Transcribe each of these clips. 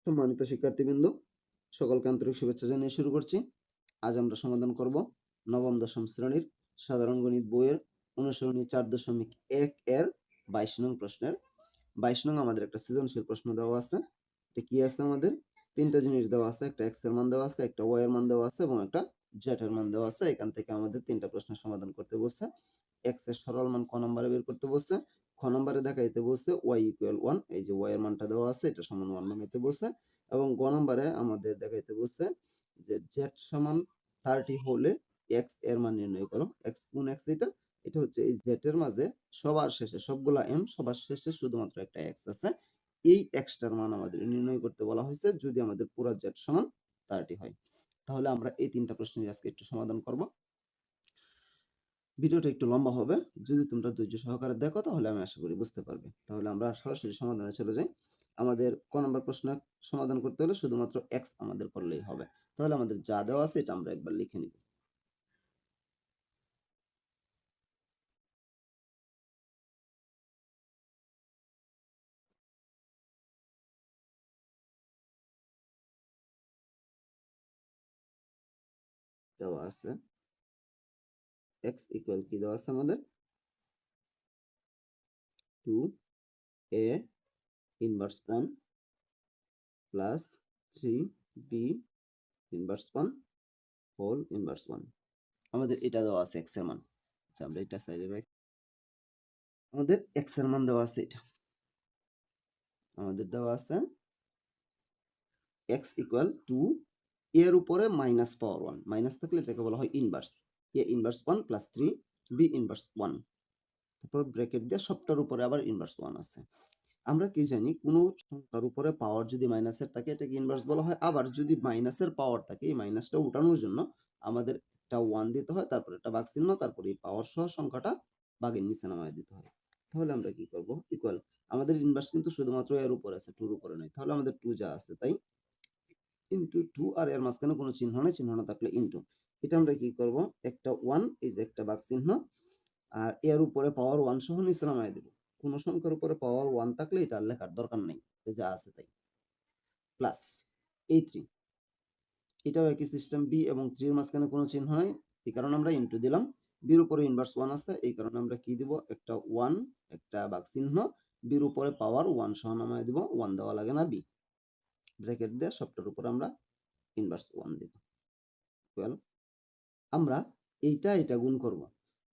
সম্মানিত শিক্ষার্থীবৃন্দ, সকলকে আন্তরিক শুভেচ্ছা জানিয়ে শুরু করছি। আজ আমরা সমাধান করব নবম দশম শ্রেণীর সাধারণ গণিত বইয়ের অনুসরণী 4.1 এর 22 নং প্রশ্নের 22 নং আমাদের একটা সৃজনশীল প্রশ্ন দেওয়া আছে। এটা কি আছে? আমাদের তিনটা জিনিস দেওয়া আছে, একটা এক্স এর মান দেওয়া আছে, একটা ওয়াই এর মান দেওয়া আছে এবং একটা জেড এর মান দেওয়া আছে। এখান থেকে আমাদের তিনটা প্রশ্নের সমাধান করতে বলছে। এক্স এর সরল মান ক নম্বরে বের করতে বলছে, খ নম্বরে দেখাইতে বলছে ওয়াই ইকুয়াল 1, এই যে ওয়াই এর মানটা দেওয়া আছে এটা সমান 1 বানাইতে বলছে, এবং গ নম্বরে আমাদের দেখাইতে বলছে যে জেড সমান 30 হলে এক্স এর মান নির্ণয় করো। এক্স কোন এক্স? এটা হচ্ছে এই জেড এর মাঝে সবার শেষে সবগুলা এম, সবার শেষে শুধুমাত্র একটা এক্স আছে। এই এক্সটার মান আমাদের নির্ণয় করতে বলা হয়েছে যদি আমাদের পুরো জেড সমান 30 হয়। তাহলে আমরা এই তিনটা প্রশ্নের আজকে একটু সমাধান করব। ভিডিওটা একটু লম্বা হবে, যদি তোমরা ধৈর্য সহকারে দেখো তাহলে আমি আশা করি বুঝতে পারবে। তাহলে আমরা সরাসরি সমাধানে চলে যাই। আমাদের ক নম্বর প্রশ্ন সমাধান করতে হলে শুধুমাত্র এক্স আমাদের করলেই হবে। তাহলে আমাদের যা দেওয়া আছে এটা আমরা একবার লিখে নিব। দেওয়া আছে এক্স ইকুয়াল কি দেওয়া আছে আমাদের 2a inverse 1 plus 3b inverse 1 whole inverse 1। আমাদের এটা দেওয়া আছে এক্স এর মান। আচ্ছা, আমরা এটা সাইডে রাখি। আমাদের এক্স এর মান দেওয়া আছে, এটা আমাদের দেওয়া আছে x ইকুয়াল 2 এর উপরে মাইনাস পাওয়ার 1, মাইনাস থাকলে এটাকে বলা হয় inverse. a inverse 1 plus 3 b inverse 1, তারপর ব্র্যাকেট দিয়ে সবটার উপরে আবার ইনভার্স 1 আছে। আমরা কি জানি, কোন সংখ্যার উপরে পাওয়ার যদি মাইনাসের থাকে এটাকে ইনভার্স বলা হয়। আবার যদি মাইনাসের পাওয়ার থাকে এই মাইনাসটা উঠানোর জন্য আমাদের একটা 1 দিতে হয়, তারপর একটা ভাগ চিহ্ন, তারপর এই পাওয়ার সহ সংখ্যাটা ভাগের নিচে নামায় দিতে হয়। তাহলে আমরা কি করব? ইকুয়াল, আমাদের ইনভার্স কিন্তু শুধুমাত্র এর উপরে আছে, 2 এর উপরে নয়। তাহলে আমাদের 2 যা আছে তাই ইনটু 2, আর এর মাঝখানে কোনো চিহ্ন নেই, চিহ্ন না থাকলে ইনটু। এটা আমরা কি করব, একটা 1 এই যে একটা ভাগ চিহ্ন, আর এর উপরে পাওয়ার 1 সহ নিচে নামায় দেব। কোন সংখ্যার উপরে পাওয়ার 1 থাকলে এটা লেখার দরকার নেই, যা আছে তাই, প্লাস এই 3। এটাও একই সিস্টেম, বি এবং 3 এর মাঝখানে কোনো চিহ্ন নাই, এই কারণে আমরা ইনটু দিলাম। বির উপরে ইনভার্স 1 আছে, এই কারণে আমরা কি দিব, একটা 1 একটা ভাগ চিহ্ন, বির উপরে পাওয়ার 1 সহ নামায় দিব, 1 দেওয়া লাগে না, বি ব্র্যাকেট দিয়ে সবটার উপর আমরা ইনভার্স 1 দিব। ওয়েল, আমরা এটা গুণ করব।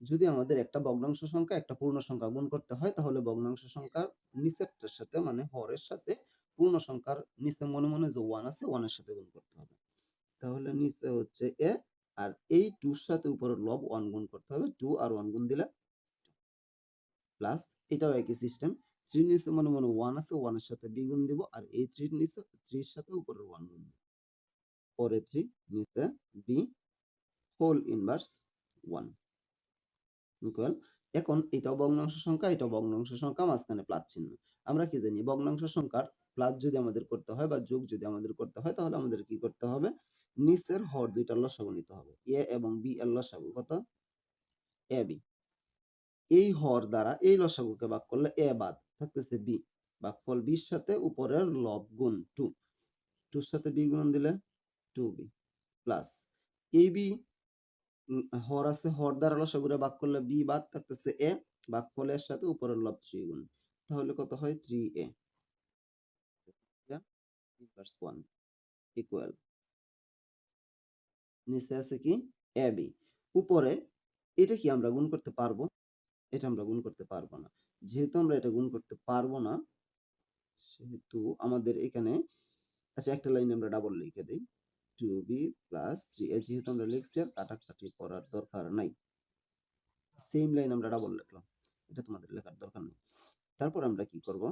যদি আমাদের একটা ভগ্নাংশ সংখ্যা একটা পূর্ণ সংখ্যা গুণ করতে হয়, তাহলে ভগ্নাংশ সংখ্যার নিচেরটার সাথে মানে হরের সাথে পূর্ণ সংখ্যার নিচে মনে মনে যে 1 আছে 1 এর সাথে গুণ করতে হবে। তাহলে নিচে হচ্ছে a, আর এই 2 এর সাথে উপরের লব 1 গুণ করতে হবে, 2 আর 1 গুণ দিলে প্লাস, এটাও একই সিস্টেম, 3 নিচে মনে মনে 1 আছে, 1 এর সাথে b গুণ দিব, আর এই 3 নিচে 3 এর সাথে উপরের 1 গুণ দিব, পরে 3 নিচে b হোল ইনভার্স 1 ইকুয়াল। এখন এটাও ভগ্নাংশ সংখ্যা, এটাও ভগ্নাংশ সংখ্যা, মাঝখানে প্লাস চিহ্ন। আমরা কি জানি, ভগ্নাংশ সংখ্যার প্লাস যদি আমাদের করতে হয় বা যোগ যদি আমাদের করতে হয়, তাহলে আমাদের কি করতে হবে, নিচের হর দুইটার লসাগু নিতে হবে। a এবং b এর লসাগু কত? ab। এই হর দ্বারা এই লসাগুকে ভাগ করলে a বাদ থাকতেছে b, ভাগফল b এর সাথে উপরের লব গুণ 2, 2 এর সাথে b গুণ দিলে 2b প্লাস ab হর আছে, হর দ্বারা লসাগুরে ভাগ করলে b বাদ থাকতেছে a, ভাগফলের সাথে উপরের লব 3 গুণ, তাহলে কত হয় 3a ইনভার্স 1 ইকুয়াল, নিচে আছে কি ab, উপরে এটা কি আমরা গুণ করতে পারবো? এটা আমরা গুণ করতে পারবো না। যেহেতু আমরা এটা গুণ করতে পারবো না, সেহেতু আমাদের এখানে, আচ্ছা একটা লাইন আমরা ডাবল লিখে দেই, 2b প্লাস 3a, যেহেতু আমরা লিখছি আর কাটাকাটি করার দরকার নাই, সেম লাইন আমরা ডাবল লিখলাম, এটা তোমাদের লেখার দরকার নেই। তারপর আমরা কি করব,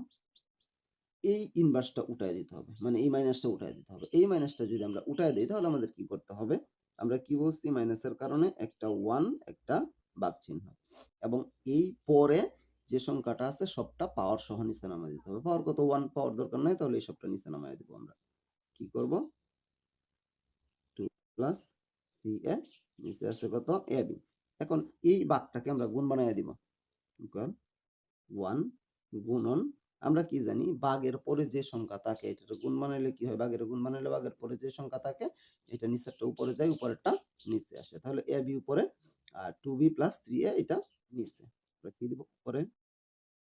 এই ইনভার্সটা উঠায় দিতে হবে, মানে এই মাইনাসটা উঠায় দিতে হবে। এই মাইনাসটা যদি আমরা উঠায় দিই তাহলে আমাদের কি করতে হবে, আমরা কি বলছি, মাইনাসের কারণে একটা 1 একটা ভাগ চিহ্ন, এবং এই পরে যে সংখ্যাটা আছে সবটা পাওয়ার সহ নিচে নামায় দিতে হবে। পাওয়ার কত? 1, পাওয়ার দরকার নাই, তাহলে এই সবটা নিচে নামায় দেব। আমরা কি করব, 2 প্লাস 3a, নিচে আছে কত ab। এখন এই ভাগটাকে আমরা গুণ বানায় দিব, ইকুয়াল 1 গুণন আমরা কি জানি বাঘের পরে যে সংখ্যা থাকে এটার গুণ বানাইলে কি হয়, বাঘের গুণ বানাইলে বাঘের পরে যে সংখ্যা থাকে এটা নিচেরটা উপরে যায়, উপরেরটা নিচে আসে। তাহলে এ বি উপরে আর 2b প্লাস 3a এটা নিচে। আমরা কি দিব উপরে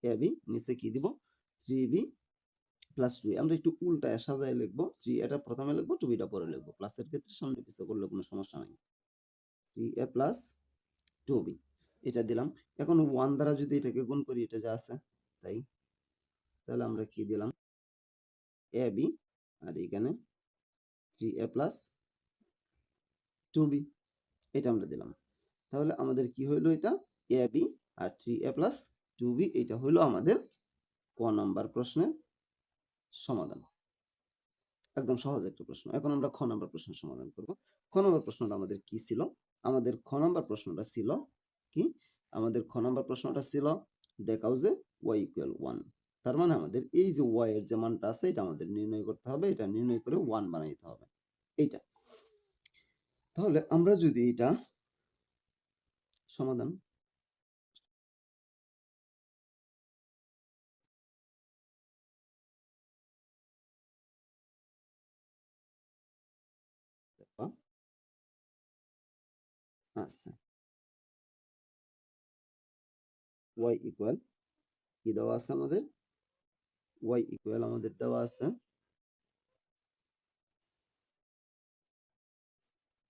এ বি, নিচে কি দিব 3b প্লাস 2a। আমরা একটু উল্টায় সাজায় লিখবো, 3 এটা প্রথমে লিখবো 2b টা পরে লিখবো। প্লাসের ক্ষেত্রে সামনে পিছে করলে কোনো সমস্যা নাই। 3a প্লাস 2b এটা দিলাম। এখন 1 দ্বারা যদি এটাকে গুণ করি এটা যা আছে তাই, তাহলে আমরা কি দিলাম এ বি আর এখানে 3a প্লাস 2b এটা আমরা দিলাম। তাহলে আমাদের কি হইলো, এটা A B R 3a plus 2b এটা হইলো আমাদের ক নাম্বার প্রশ্নের সমাধান। একদম সহজ একটা প্রশ্ন। এখন আমরা খ নাম্বার প্রশ্নের সমাধান করব। খ নাম্বার প্রশ্নটা আমাদের কি ছিল? আমাদের খ নাম্বার প্রশ্নটা ছিল কি, আমাদের খ নাম্বার প্রশ্নটা ছিল দেখাও যে y ইকুয়াল 1। তার মানে আমাদের এই যে y এর যে মানটা আছে এটা আমাদের নির্ণয় করতে হবে, এটা নির্ণয় করে 1 বানাইতে হবে এইটা। তাহলে আমরা যদি এটা সমাধান আচ্ছা y ইকুয়াল কি দেওয়া আছে আমাদের, y ইকুয়াল আমাদের দেওয়া আছে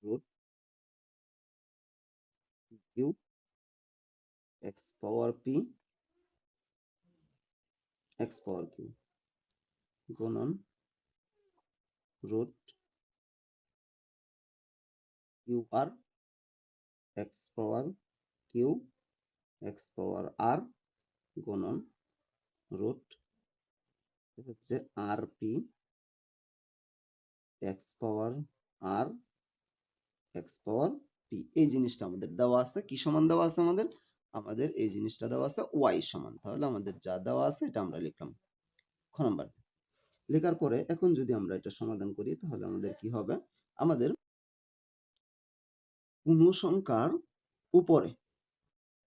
root Q x power P x পাওয়ার কিউ গুণন রুট কিউ আর এক্স পাওয়ার কিউ এক্স পাওয়ার আর গুণন রুট হচ্ছে আর পি এক্স পাওয়ার আর এক্স পাওয়ার পি। এই জিনিসটা আমাদের দেওয়া আছে কি সমান দেওয়া আছে আমাদের, আমাদের এই জিনিসটা দেওয়া আছে ওয়াই সমান। তাহলে আমাদের যা দেওয়া আছে এটা আমরা লিখলাম খ নাম্বার। লেখার পরে এখন যদি আমরা এটা সমাধান করি তাহলে আমাদের কি হবে, আমাদের কোনো সংখ্যার উপরে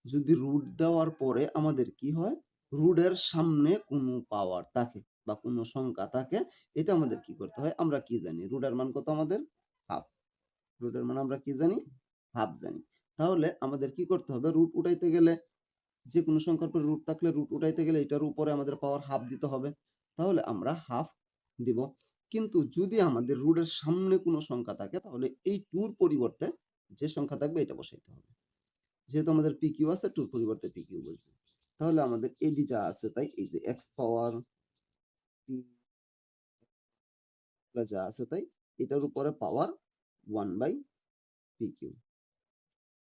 যদি রুট দেওয়ার পরে আমাদের কি হয়, রুটের সামনে কোনো পাওয়ার থাকে বা কোনো সংখ্যা থাকে, এটা আমাদের কি করতে হয়, আমরা কি জানি রুটের মান কত আমাদের হাফ। রুটের মান আমরা কি জানি হাফ জানি। তাহলে আমাদের কি করতে হবে, রুট উঠাইতে গেলে যে কোনো সংখ্যার পরে রুট থাকলে রুট উঠাইতে গেলে এটার উপরে আমাদের পাওয়ার হাফ দিতে হবে। তাহলে আমরা হাফ দিব। কিন্তু যদি আমাদের রুটের সামনে কোনো সংখ্যা থাকে তাহলে এই টুর পরিবর্তে যে সংখ্যা থাকবে এটা বসাইতে হবে। যেহেতু আমাদের পি কিউ আছে টুর পরিবর্তে পি কিউ বসবে। তাহলে আমাদের এডি যা আছে তাই এই যে এক্স পাওয়ার পি যা আছে তাই এটার উপরে পাওয়ার 1 বাই পি কিউ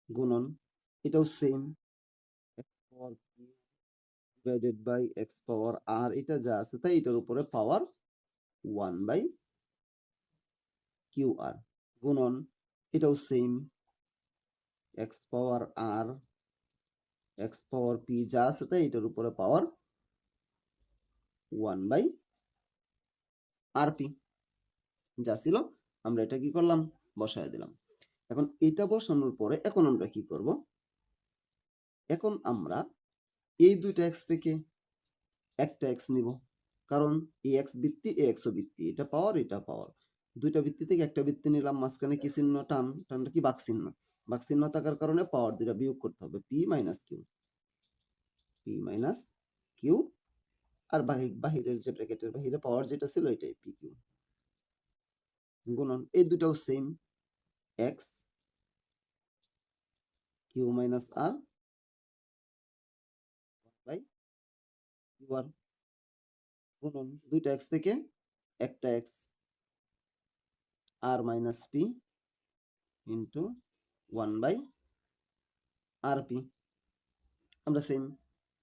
গুণন এটাও same X power P divided by X power আর এটা যা আছে তাই এটার উপরে পাওয়ার 1 বাই কিউ আর গুণন এটাও সেম এক্স পাওয়ার আর এক্স পাওয়ার পি যা আছে তাই এটার উপরে পাওয়ার 1 বাই আর পি যা ছিল আমরা এটা কি করলাম বসায় দিলাম। এখন এটা বসানোর পরে এখন আমরা কি করব, এখন আমরা এই দুইটা এক্স থেকে একটা এক্স নিব, কারণ এই এক্স বৃত্তি এ এক্স বৃত্তি, এটা পাওয়ার এটা পাওয়ার, দুইটা বৃত্তি থেকে একটা বৃত্তি নিলাম, মাঝখানে কি চিহ্ন টান, টানটা কি বাক চিহ্ন, বাক চিহ্ন থাকার কারণে পাওয়ার দুইটা বিয়োগ করতে হবে, P minus Q, P minus Q আর বাহিরের যে ব্র্যাকেটের বাহিরে পাওয়ার যেটা ছিল এটাই পি কিউ গুণন এই দুটাও same X Q minus R by Q R গুণন দুইটা এক্স থেকে একটা X R minus P into 1 by R P আমরা সেম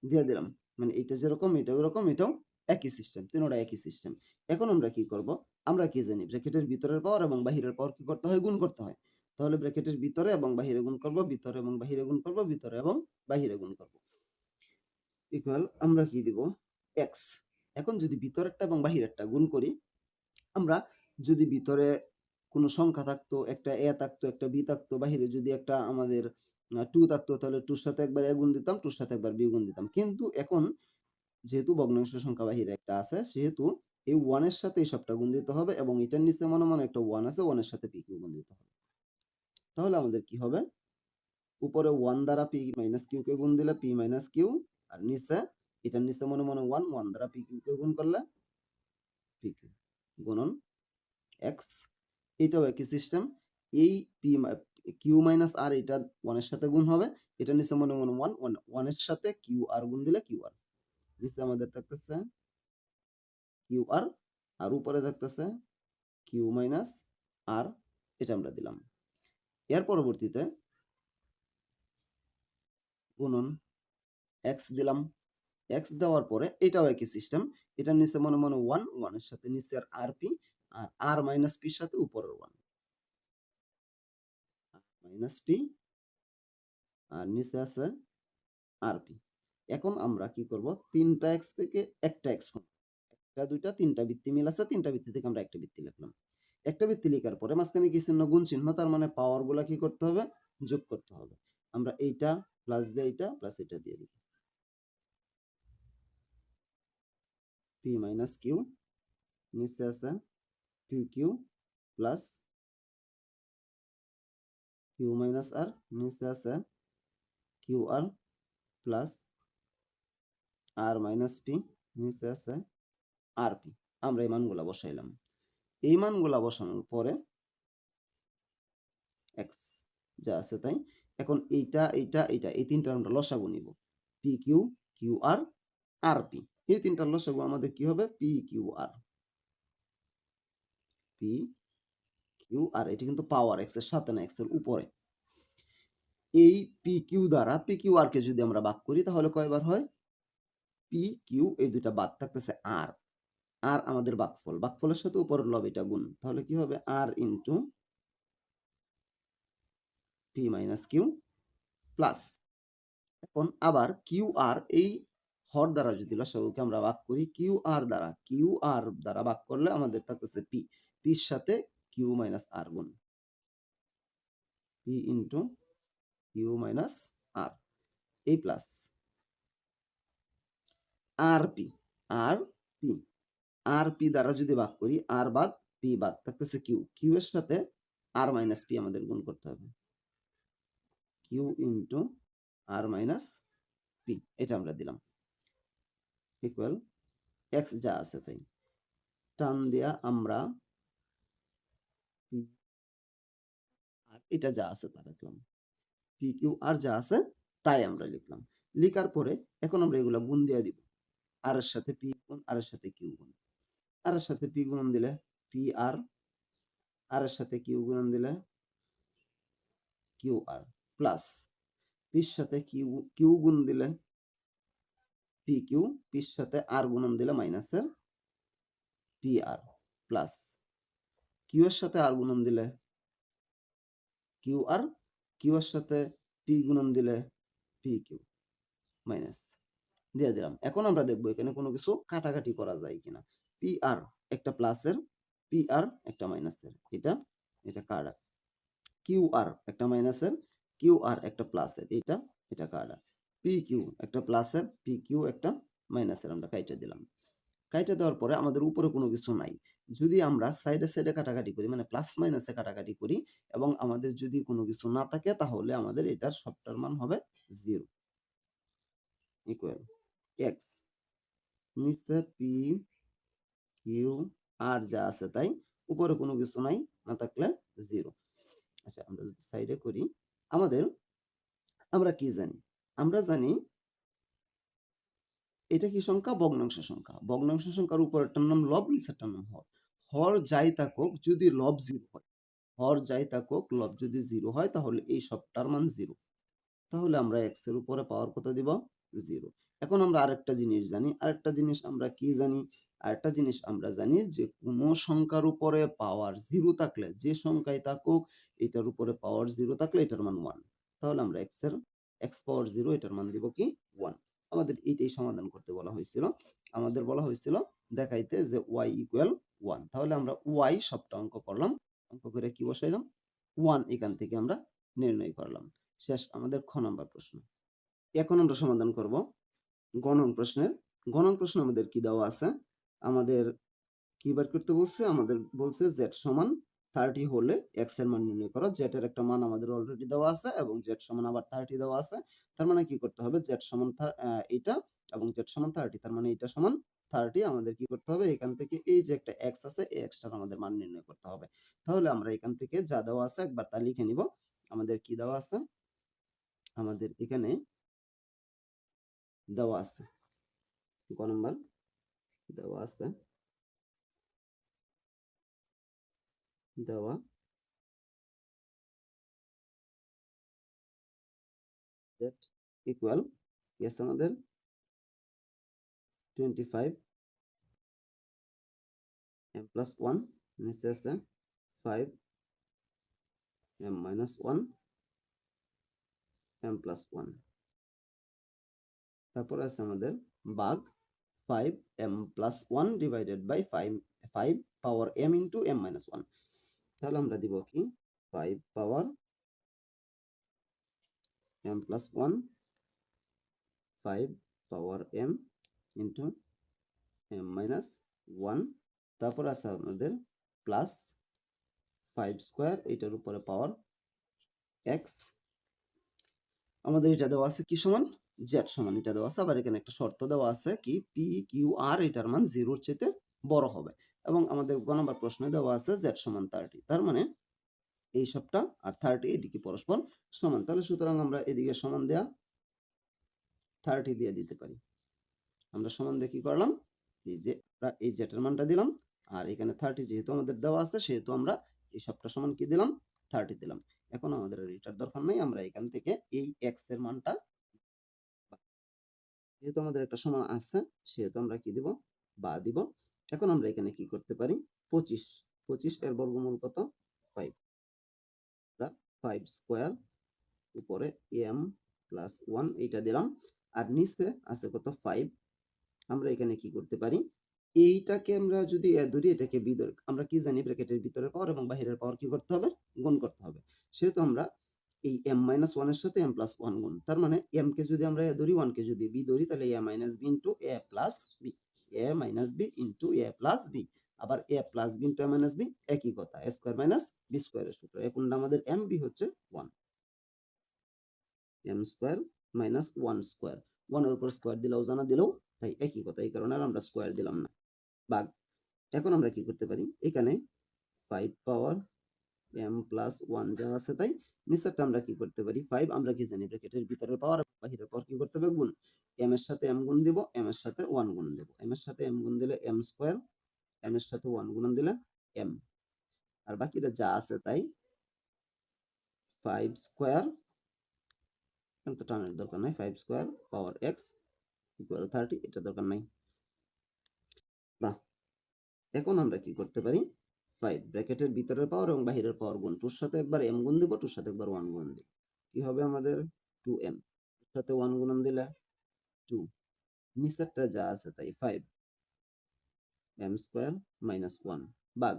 দিয়ে দিলাম, মানে এটা যেরকম এটাও এরকম এটাও একই সিস্টেম, তিনটা একই সিস্টেম। এখন আমরা কি করব, আমরা কি জানি ব্র্যাকেটের ভিতরের পাওয়ার এবং বাহিরের পাওয়ার কি করতে হয় গুণ করতে হয়। তাহলে ব্র্যাকেটের ভিতরে এবং বাহিরে গুণ করব, ভিতরে এবং বাহিরে গুণ করব, ভিতরে এবং বাহিরে গুণ করব ইকুয়াল আমরা কি দিব এক্স। এখন যদি ভিতরেরটা এবং বাহিরেরটা গুণ করি, আমরা যদি ভিতরে কোনো সংখ্যা থাকতো, একটা এ থাকতো একটা বি থাকতো, বাহিরে যদি একটা আমাদের 2 থাকতো তাহলে 2 এর সাথে একবার এ গুণ দিতাম, 2 এর সাথে একবার বি গুণ দিতাম। কিন্তু এখন যেহেতু ভগ্নাংশ সংখ্যা বাহিরে একটা আছে, সেহেতু এই 1 এর সাথে এই সবটা গুণ দিতে হবে এবং এটার নিচে মনে মনে একটা 1 আছে, 1 এর সাথে p কিউ গুণ দিতে হবে। তাহলে আমাদের কি হবে, উপরে 1 দ্বারা p মাইনাস কিউ কে গুণ দিলে p মাইনাস কিউ, আর নিচে এটার নিচে মনে মনে 1, 1 দ্বারা p কিউ কে গুণ করলে p কিউ গুণন x। এটাও একই সিস্টেম, এই p কিউ মাইনাস আর এটা 1 এর সাথে গুণ হবে, এটার নিচে মনে মনে 1, 1 এর সাথে কিউ আর গুণ দিলে কিউ আর। নিচে আমাদের থাকতেছে কিউ আর, আর উপরে থাকতেছে কিউ মাইনাস আর, এটা আমরা দিলাম। এর পরবর্তীতে গুণন x দিলাম, x দেওয়ার পরে এটাও একই সিস্টেম, এটার নিচে মনে মনে 1, 1 এর সাথে নিচে আর p, আর আর মাইনাস p এর সাথে উপরের 1 মাইনাস p, আর নিচে আছে আর p। এখন আমরা কি করব, 3টা x থেকে একটা x, একটা দুইটা তিনটা বৃত্তি মিল আছে, তিনটা বৃত্তি থেকে আমরা একটা বৃত্তি লিখলাম। একটা বৃত্তি লেখার পরে মাঝখানে কি চিহ্ন, গুণ চিহ্ন, তার মানে পাওয়ার গুলা কি করতে হবে, যোগ করতে হবে। আমরা এইটা প্লাস দিয়ে এইটা প্লাস এটা দিয়ে দিব, p মাইনাস কিউ, নিচে আছে Q Q plus Q minus R, নিচে আছে Q R plus R minus P, নিচে আছে আর পি। আমরা এই মানগুলা বসাইলাম। এই মানগুলা বসানোর পরে এক্স যা আছে তাই। এখন এইটা এইটা এইটা এই তিনটা আমরা লসাগু নিব, পি কিউ, কিউ আর, আর পি। এই তিনটার লসাগু আমাদের কি হবে, P Q R, P Q R. এটা কিন্তু পাওয়ার এক্স এর সাথে না, এক্স এর উপরে। এই পি কিউ দ্বারা পি কিউ আর কে যদি আমরা ভাগ করি তাহলে কয়বার হয়, পি কিউ এই দুইটা বাদ থাকতেছে আর, আর আমাদের ভাগফল, ভাগফলের সাথে উপরের লব এটা গুণ, তাহলে কি হবে R into P minus Q plus. এখন আবার কিউ আর এই হর দ্বারা যদি লসাগুকে আমরা ভাগ করি, কিউ আর দ্বারা ভাগ করলে আমাদের থাকতেছে পি, পির সাথে কিউ মাইনাস আর গুণ, পি ইন্টু কিউ মাইনাস আর, এই প্লাস আর পি, আর পি, আর পি দ্বারা যদি ভাগ করি, আর বাদ পি বাদ থাকতেছে কিউ, কিউ এর সাথে আর মাইনাস পি আমাদের গুণ করতে হবে, কিউ ইন্টু আর মাইনাস পি, এটা আমরা দিলাম ইকুয়াল এক্স যা আছে তাই। টান দিয়া আমরা আর এটা যা আছে তা লিখলাম, পি কিউ আর যা আছে তাই আমরা লিখলাম। লিখার পরে এখন আমরা এগুলা গুণ দিয়ে দিব, আর এর সাথে পি গুণ, আর এর সাথে কিউ গুণ, আর এর সাথে পি গুণন দিলে পি আর, আর এর সাথে কিউ গুণন দিলে কিউ আর প্লাস পির সাথে কিউ কিউ গুণ দিলে পি কিউ, পির সাথে আর গুণন দিলে মাইনাসের পি আর প্লাস কিউ এর সাথে আর গুণন দিলে কিউ আর, কিউ এর সাথে পি গুণন দিলে পি কিউ মাইনাস দিয়ে দিলাম। এখন আমরা দেখবো এখানে কোনো কিছু কাটাকাটি করা যায় কিনা। পি আর একটা প্লাসের, পি আর একটা মাইনাসের, এটা এটা কাটা। কিউ আর একটা মাইনাসের, কিউ আর একটা প্লাসের, এটা এটা কাটা। পি কিউ একটা প্লাসের, পি কিউ একটা মাইনাসের, আমরা কাইটা দিলাম। কাইটা দেওয়ার পরে আমাদের উপরে কোনো কিছু নাই। যদি আমরা সাইডে সাইডে কাটাকাটি করি, মানে প্লাস মাইনাসে কাটাকাটি করি, এবং আমাদের যদি কোনো কিছু না থাকে তাহলে আমাদের এটার সবটার মান হবে 0 ইকুয়াল এক্স, নিচে পি কিউ আর যা আছে তাই, উপরে কোনো কিছু নাই, না থাকলে 0। আচ্ছা আমরা যদি সাইডে করি, আমাদের আমরা কি জানি, আমরা জানি এটা কি সংখ্যা, ভগ্নাংশ সংখ্যা। ভগ্নাংশ সংখ্যার উপরেরটার নাম লব, নিচেরটার নাম হর। হর যাই থাকুক যদি লব 0 হয়, হর যাই থাকুক লব যদি 0 হয় তাহলে এই সবটার মান 0। তাহলে আমরা x এর উপরে পাওয়ার কত দিব, 0। এখন আমরা আরেকটা জিনিস জানি, আরেকটা জিনিস আমরা কি জানি, আরেকটা জিনিস আমরা জানি যে কোনো সংখ্যার উপরে পাওয়ার 0 থাকলে, যে সংখ্যাই থাকুক এটার উপরে পাওয়ার 0 থাকলে এটার মান 1। তাহলে আমরা x পাওয়ার 0 এটার মান দিব কি 1। আমাদের এইটাই সমাধান করতে বলা হয়েছিল। আমাদের বলা হয়েছিল দেখাইতে যে y ইকুয়াল 1। তাহলে আমরা y সবটা অঙ্ক করলাম, অঙ্ক করে কি বসাইলাম, 1 এখান থেকে আমরা নির্ণয় করলাম। শেষ আমাদের খ নাম্বার প্রশ্ন। এখন আমরা সমাধান করব গ নং প্রশ্নের গণন প্রশ্ন আমাদের কি দেওয়া আছে, আমাদের কি বার করতে বলছে, আমাদের বলছে z সমান 30 হলে x এর মান নির্ণয় করো। z এর একটা মান আমাদের অলরেডি দেওয়া আছে এবং z সমান আবার 30 দেওয়া আছে। তার মানে কি করতে হবে, z সমান এইটা এবং z সমান 30, তার মানে এটা সমান 30। আমাদের কি করতে হবে, এখান থেকে এই যে একটা x আছে, এই x টার আমাদের মান নির্ণয় করতে হবে। তাহলে আমরা এখান থেকে যা দেওয়া আছে একবার তা লিখে নিব। আমাদের কি দেওয়া আছে, আমাদের এখানে দেওয়া আছে ক নাম্বার দেওয়া আছে, দেওয়া z ইকুয়াল কি আছে আমাদের 25 m plus 1, নিচে আছে 5 m minus 1 m plus 1, তারপর আছে আমাদের ভাগ 5 m plus 1 divided by 5 power m into m minus 1। তাহলে আমরা দিব কি 5 power m plus 1 5 power m into m minus 1, তারপর আছে আমাদের প্লাস 5 স্কয়ার, এটার উপরে পাওয়ার x। আমাদের এটা দেওয়া আছে কি সমান, z সমান এটা দেওয়া আছে। আবার এখানে একটা শর্ত দেওয়া আছে কি p q r এটার মান 0 এর চেয়ে বড় হবে। এবং আমাদের গ নম্বর প্রশ্নে দেওয়া আছে z সমান 30, তার মানে এই সবটা আর 30 এদিকে পরস্পর সমান। তাহলে সুতরাং আমরা এদিকে সমান দেয়া 30 দিয়ে দিতে পারি। আমরা সমান দিয়ে কি করলাম, এই যে এই z এর মানটা দিলাম, আর এখানে 30 যেহেতু আমাদের দেওয়া আছে সেহেতু আমরা এই সবটা সমান কি দিলাম, 30 দিলাম। এখন আমাদের এটার দরকার নাই, আমরা এখান থেকে এই x এর মানটা, যেহেতু আমাদের একটা সমান আছে সেহেতু আমরা কি দিব, বা দিব। এখন আমরা এখানে কি করতে পারি, 25 এর বর্গমূল কত 5, 5 স্কয়ার উপরে m প্লাস 1 এটা দিলাম, আর নিচে আছে কত 5। আমরা এখানে কি করতে পারি, এইটাকে আমরা যদি ধরি, এটাকে বি ধরি, আমরা কি জানি ব্র্যাকেটের ভিতরের পাওয়ার এবং বাহিরের পাওয়ার কি করতে হবে, গুণ করতে হবে। সেহেতু আমরা এই m minus 1 এর সাথে m plus 1 গুণ, তার মানে m কে যদি আমরা a ধরি, 1 কে যদি b ধরি, তাহলে a minus b into a plus b, a minus b into a plus b, আবার a plus b into a minus b একই কথা, a square minus b square এর সূত্র। এখন আমাদের m b হচ্ছে 1, m square minus 1 square, 1 এর উপর স্কয়ার দিলেও জানা, দিলেও তাই একই কথা, এই কারণে আমরা স্কয়ার দিলাম না, ভাগ। এখন আমরা কি করতে পারি, এখানে 5 পাওয়ার m প্লাস 1 যা আছে তাই, নিচেরটা আমরা কি করতে পারি, 5 আমরা কি জানি ব্র্যাকেটের ভিতরের পাওয়ার বাহিরের পাওয়ার কি করতে হবে, গুণ। m এর সাথে m গুণ দিব, m এর সাথে 1 গুণ দেব, m এর সাথে m গুণ দিলে m স্কয়ার, m এর সাথে 1 গুণ দিলে m, আর বাকিটা যা আছে তাই 5 স্কয়ার, কিন্তু টানের দরকার নাই, 5 স্কয়ার পাওয়ার x ইকুয়াল 30, এটা দরকার নাই। বাহ, এখন আমরা কি করতে পারি, 5 ব্র্যাকেটের ভিতরের পাওয়ার এবং বাহিরের পাওয়ার গুণ, টুর সাথে একবার m গুণ দিব, টুর সাথে একবার 1 গুণ দিব, কি হবে আমাদের 2m, টুর সাথে 1 গুণন দিলে 2, নিচেরটা যা আছে তাই 5 m স্কয়ার মাইনাস 1, ভাগ।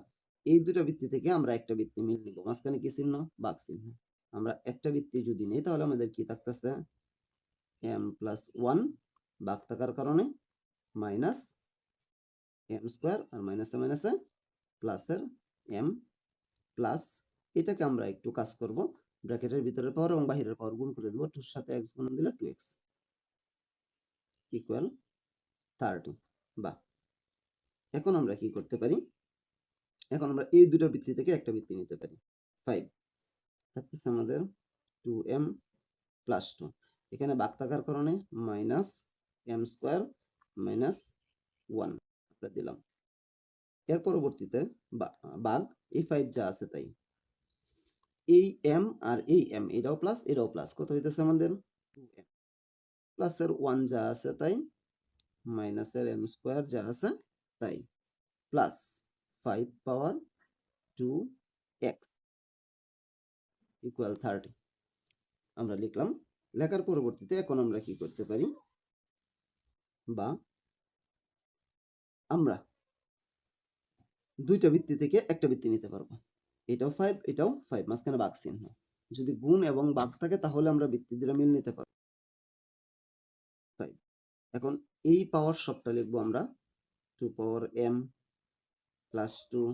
এই দুটো বৃত্তি থেকে আমরা একটা বৃত্তি মিল নিব, মাঝখানে কি চিহ্ন, ভাগ চিহ্ন। আমরা একটা বৃত্তি যদি নেই তাহলে আমাদের কি থাকতেছে, m প্লাস 1 ভাগ থাকার কারণে মাইনাস m স্কয়ার, আর মাইনাসে মাইনাসে প্লাসের m প্লাস, এটাকে আমরা একটু কাজ করব, ব্র্যাকেটের ভিতরের পাওয়ার এবং বাহিরের পাওয়ার গুণ করে দেব, 2 এর সাথে x গুণ দিলে 2x ইকুয়াল 30। বা এখন আমরা কি করতে পারি, এখন আমরা এই দুটো বৃত্তি থেকে একটা বৃত্তি নিতে পারি, 5 থাকতেছে আমাদের 2m প্লাস 2, এখানে ভাগ থাকার কারণে মাইনাস m স্কয়ার মাইনাস 1 আমরা দিলাম। এর পরবর্তীতে ভাগ এই 5 যা আছে তাই, এই m আর এই m, এটাও প্লাস এটাও প্লাস, কত হইতেছে আমাদের 2m, প্লাসের 1 যা আছে তাই, মাইনাসের m স্কয়ার যা আছে তাই, প্লাস 5 পাওয়ার 2x ইকুয়াল 30 আমরা লিখলাম। লেখার পরবর্তীতে এখন আমরা কি করতে পারি, বা আমরা দুইটা বৃত্তি থেকে একটা বৃত্তি নিতে পারবো, এটাও 5 এটাও 5, মাঝখানে ভাগ চিহ্ন। যদি গুণ এবং ভাগ থাকে তাহলে আমরা বৃত্তি দুটো মিল নিতে পারবো 5। এখন এই পাওয়ার সবটা লিখবো আমরা 2 পাওয়ার m plus 2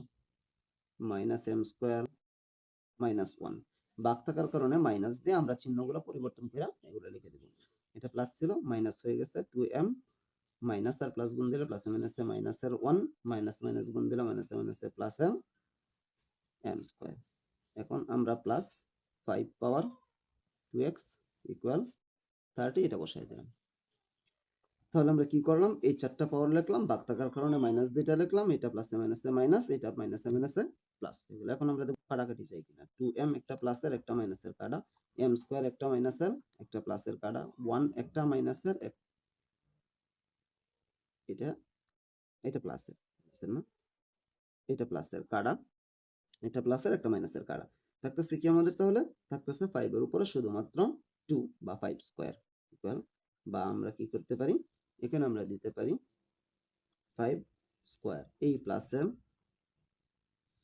minus m square minus 1। ভাগ থাকার কারণে মাইনাস দিয়ে আমরা চিহ্নগুলো পরিবর্তন করে এগুলো লিখে দেব। এটা প্লাস ছিল, মাইনাস হয়ে গেছে 2m, মাইনাস আর প্লাস গুণ দিলে প্লাসে মাইনাসে মাইনাসের 1, মাইনাস মাইনাস গুণ দিলে মাইনাসে মাইনাসে প্লাসের m স্কোয়ার। এখন আমরা প্লাস 5 পাওয়ার 2x ইকুয়াল 30 এটা বসাই দিলাম। তাহলে আমরা কি করলাম, এই চারটা পাওয়ার লিখলাম, ভাগ থাকার কারণে মাইনাস দুইটা লিখলাম, এটা প্লাসে মাইনাসে মাইনাস, এটা মাইনাসে মাইনাসে প্লাস হয়ে গেল। এখন আমরা দেখব কাটাকাটি চাই কিনা। 2m একটা প্লাসের একটা মাইনাসের কাটা, m স্কয়ার একটা মাইনাসের একটা প্লাসের কাটা, 1 একটা মাইনাসের এটা এটা প্লাসের না, এটা প্লাসের কাটা, এটা প্লাসের একটা মাইনাসের কাটা থাকতেছে কি আমাদের, তাহলে থাকতেছে 5 এর উপরে শুধুমাত্র 2 বা 5 স্কয়ার ইকুয়াল, বা আমরা কি করতে পারি, এখানে আমরা দিতে পারি 5 স্কয়ার, এই প্লাসের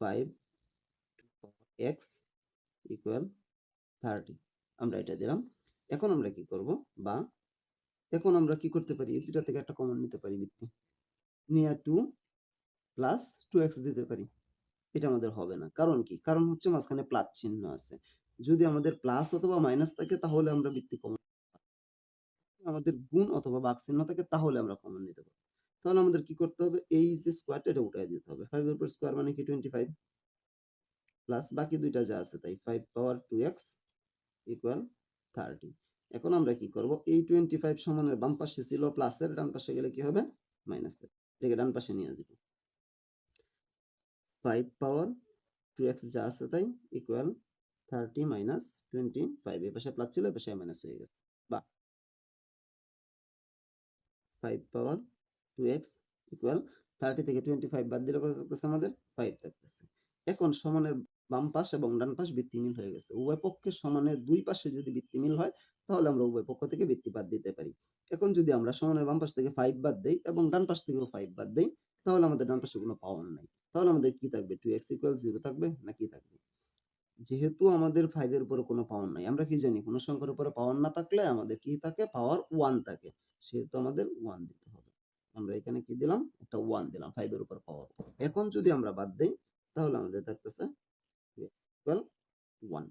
5x ইকুয়াল 30 আমরা এটা দিলাম। এখন আমরা কি করব, বা এখন আমরা কি করতে পারি, এই দুটা থেকে একটা কমন নিতে পারি, বৃত্তি নিয়ে 2 প্লাস 2x দিতে পারি। এটা আমাদের হবে না, কারণ কি, কারণ হচ্ছে মাঝখানে প্লাস চিহ্ন আছে। যদি আমাদের প্লাস অথবা মাইনাস থাকে তাহলে আমরা বৃত্তি কমন, আমাদের গুণ অথবা ভাগ চিহ্ন থাকে তাহলে আমরা কমন নিতে পারবো। তাহলে আমাদের কি করতে হবে, এই যে স্কয়ারটা এটা উঠাই দিতে হবে। 5 এর উপর স্কয়ার মানে কি 25 প্লাস বাকি দুইটা যা আছে তাই, 5 পাওয়ার 2x ইকুয়াল 30। এখন আমরা কি করব, এই 25 সমানের বাম পাশে ছিল প্লাসের, ডান পাশে গেলে কি হবে মাইনাসের, এটাকে ডান পাশে নিয়ে যাব। 5 পাওয়ার 2x যা আছে তাই ইকুয়াল 30 মাইনাস 25, এই পাশে প্লাস ছিল এই পাশে মাইনাস হয়ে গেছে, বা 5 পাওয়ার 2x ইকুয়াল 30 থেকে 25 বাদ দিলে কত থাকতেছে আমাদের 5 থাকতেছে। এখন সমানের বাম পাশ এবং ডান পাশ বৃত্তিমিল হয়ে গেছে। উভয় পক্ষের সমানের দুই পাশে যদি বৃত্তিমিল হয় তাহলে আমরা উভয় পক্ষ থেকে বৃত্তি বাদ দিতে পারি। এখন যদি আমরা সমানের বাম পাশ থেকে 5 বাদ দেই এবং ডান পাশ থেকেও 5 বাদ দেই তাহলে আমাদের ডান পাশে কোনো পাওয়ার নাই। তাহলে আমাদের কি থাকবে, 2x ইকুয়াল 0 থাকবে না কি থাকবে। যেহেতু আমাদের 5 এর উপরে কোনো পাওয়ার নাই, আমরা কি জানি কোনো সংখ্যার উপরে পাওয়ার না থাকলে আমাদের কি থাকে, পাওয়ার 1 থাকে, সেহেতু আমাদের 1 দিতে হবে। আমরা এখানে কি দিলাম, একটা 1 দিলাম 5 এর উপর পাওয়ার। এখন যদি আমরা বাদ দেই তাহলে আমাদের থাকতেছে 2x ইকুয়াল 1।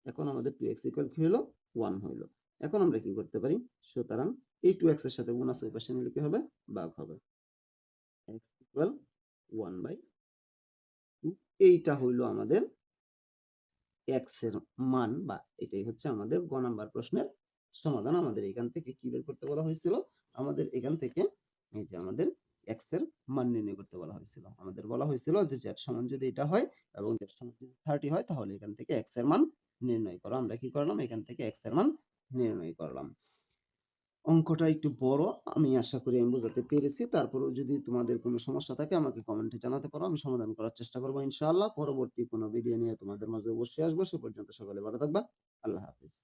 এখন আমাদের 2x ইকুয়াল কি হলো, 1 হইলো। এখন আমরা কি করতে পারি, সুতরাং এই 2x এর সাথে গুণ আছে, ওই পাশে নিলে কি হবে, ভাগ হবে, x ইকুয়াল 1/2। এইটা হইলো আমাদের x এর মান, বা এটাই হচ্ছে আমাদের গ নাম্বার প্রশ্নের সমাধান। আমাদের এখান থেকে কি বের করতে বলা হয়েছিল, আমাদের এখান থেকে এই যে আমাদের x এর মান নির্ণয় করতে বলা হয়েছিল। আমাদের বলা হয়েছিল যে z সমান যদি এটা হয় এবং z সমান যদি 30 হয় তাহলে এখান থেকে x এর মান নির্ণয় করো। আমরা কি করলাম, এখান থেকে x এর মান নির্ণয় করলাম। অঙ্কটা একটু বড়, আমি আশা করি আমি বোঝাতে পেরেছি। তারপরেও যদি তোমাদের কোনো সমস্যা থাকে আমাকে কমেন্টে জানাতে পারো, আমি সমাধান করার চেষ্টা করবো ইনশাআল্লাহ। পরবর্তী কোনো ভিডিও নিয়ে তোমাদের মাঝে অবশ্যই আসবো। সে পর্যন্ত সকলে ভালো থাকবা। আল্লাহ হাফেজ।